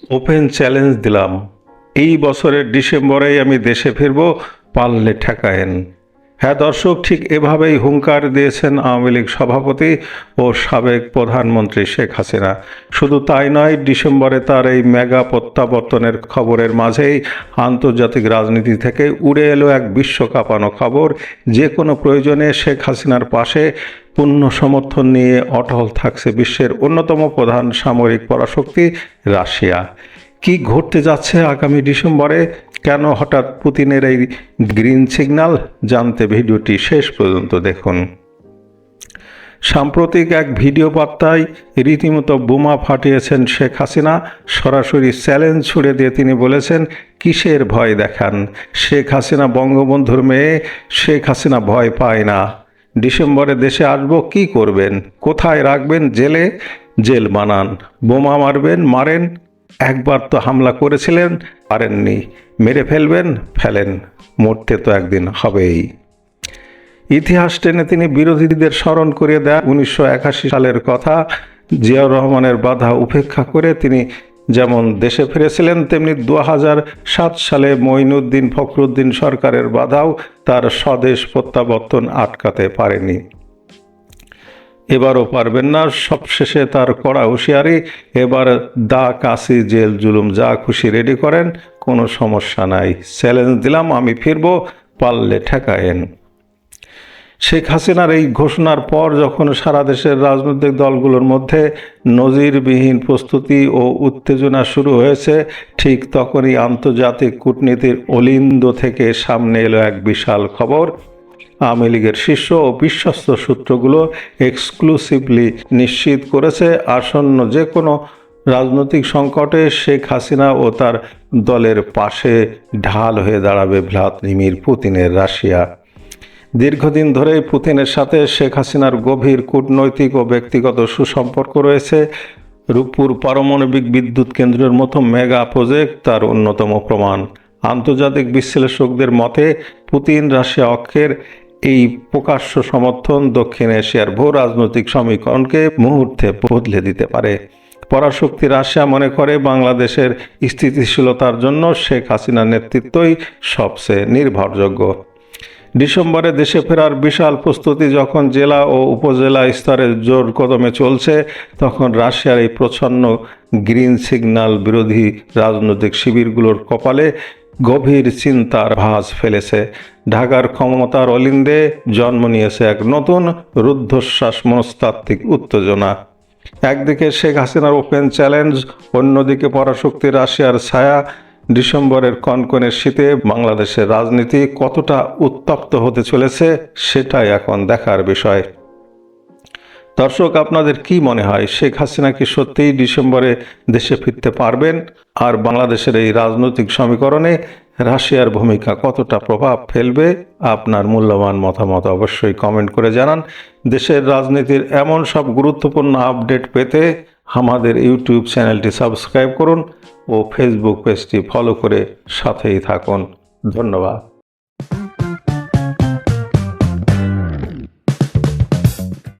Open challenge দিলাম, এই বছরের ডিসেম্বরেই আমি দেশে ফিরব, পারলে ঠেকায়েন। হ্যাঁ দর্শক, ঠিক এভাবেই হুঙ্কার দিয়েছেন আওয়ামী লীগ সভাপতি ও সাবেক প্রধানমন্ত্রী শেখ হাসিনা। শুধু তাই নয়, ডিসেম্বরে তার এই মেগা প্রত্যাবর্তনের খবরের মাঝেই আন্তর্জাতিক রাজনীতি থেকে উড়ে এলো এক বিশ্ব কাঁপানো খবর, যে কোনো প্রয়োজনে শেখ হাসিনার পাশে পূর্ণ সমর্থন নিয়ে অটল থাকছে বিশ্বের অন্যতম প্রধান সামরিক পরাশক্তি রাশিয়া। কি ঘটতে যাচ্ছে আগামী ডিসেম্বরে, কেন হঠাৎ পুতিনের এই গ্রিন সিগন্যাল, জানতে ভিডিওটি শেষ পর্যন্ত দেখুন। সাম্প্রতিক এক ভিডিও বার্তায় রীতিমতো বোমা ফাটিয়েছেন শেখ হাসিনা। সরাসরি চ্যালেঞ্জ ছুড়ে দিয়ে তিনি বলেছেন, কিসের ভয় দেখান? শেখ হাসিনা বঙ্গবন্ধুর মেয়ে, শেখ হাসিনা ভয় পায় না। ডিসেম্বরে দেশে আসবো, কি করবেন? কোথায় রাখবেন? জেলে? জেল বানান। বোমা মারবেন? মারেন। একবার তো হামলা করেছিলেন, পারেননি। মেরে ফেলবেন? ফেলেন। মরতে তো একদিন হবেই। ইতিহাস টেনে তিনি বিরোধীদের স্মরণ করিয়ে দেন 1981 সালের কথা। জিয়াউর রহমানের বাধা উপেক্ষা করে তিনি যেমন দেশে ফিরেছিলেন, তেমনি 2007 সালে মঈনুদ্দিন ফখরুদ্দিন সরকারের বাধাও তার স্বদেশ প্রত্যাবর্তন আটকাতে পারেনি। এবারও পারবেন না। সবশেষে তার কড়া হুঁশিয়ারি, এবার দা, কাশি, জেল, জুলুম যা খুশি রেডি করেন, কোনো সমস্যা নাই। চ্যালেঞ্জ দিলাম, আমি ফিরব, পারলে ঠেকায়েন। শেখ হাসিনার এই ঘোষণার পর যখন সারা দেশের রাজনৈতিক দলগুলোর মধ্যে নজিরবিহীন প্রস্তুতি ও উত্তেজনা শুরু হয়েছে, ঠিক তখনই আন্তর্জাতিক কূটনীতির অলিন্দ থেকে সামনে এলো এক বিশাল খবর। আওয়ামী লীগের শীর্ষ ও বিশ্বস্ত সূত্রগুলো এক্সক্লুসিভলি নিশ্চিত করেছে, আসন্ন যে কোনো রাজনৈতিক সংকটে শেখ হাসিনা ও তার দলের পাশে ঢাল হয়ে দাঁড়াবে ভ্লাদিমির পুতিনের রাশিয়া। দীর্ঘদিন ধরেই পুতিনের সাথে শেখ হাসিনার গভীর কূটনৈতিক ও ব্যক্তিগত সুসম্পর্ক রয়েছে। রূপপুর পারমাণবিক বিদ্যুৎ কেন্দ্রের মতো মেগা প্রজেক্ট তার অন্যতম প্রমাণ। আন্তর্জাতিক বিশ্লেষকদের মতে পুতিন রাশিয়া অক্ষের এই প্রকাশ্য সমর্থন দক্ষিণ এশিয়ার ভূ রাজনৈতিক সমীকরণকে মুহূর্তে বদলে দিতে পারে। পরাশক্তি রাশিয়া মনে করে বাংলাদেশের স্থিতিশীলতার জন্য শেখ হাসিনার নেতৃত্বই সবচেয়ে নির্ভরযোগ্য। ডিসেম্বরে দেশে ফেরার বিশাল প্রস্তুতি যখন জেলা ও উপজেলা স্তরে জোর কদমে চলছে, তখন রাশিয়ার এই প্রচ্ছন্ন গ্রিন সিগন্যাল বিরোধী রাজনৈতিক শিবিরগুলোর কপালে গভীর চিন্তার ভাঁজ ফেলেছে। ঢাকার ক্ষমতার অলিন্দে জন্ম নিয়েছে এক নতুন রুদ্ধশ্বাস মনস্তাত্ত্বিক উত্তেজনা। একদিকে শেখ হাসিনার ওপেন চ্যালেঞ্জ, অন্যদিকে পরাশক্তি রাশিয়ার ছায়া। ডিসেম্বরের কনকনে শীতে বাংলাদেশের রাজনীতি কতটা উত্তপ্ত হতে চলেছে, সেটাই এখন দেখার বিষয়। দর্শক, আপনাদের কি মনে হয়, শেখ হাসিনা কি সত্যিই ডিসেম্বরে দেশে ফিরতে পারবেন? আর বাংলাদেশের এই রাজনৈতিক সমীকরণে রাশিয়ার ভূমিকা কতটা প্রভাব ফেলবে? আপনার মূল্যবান মতামত অবশ্যই কমেন্ট করে জানান। দেশের রাজনীতির এমন সব গুরুত্বপূর্ণ আপডেট পেতে আমাদের ইউটিউব চ্যানেলটি সাবস্ক্রাইব করুন ও ফেসবুক পেজটি ফলো করে সাথেই থাকুন। ধন্যবাদ।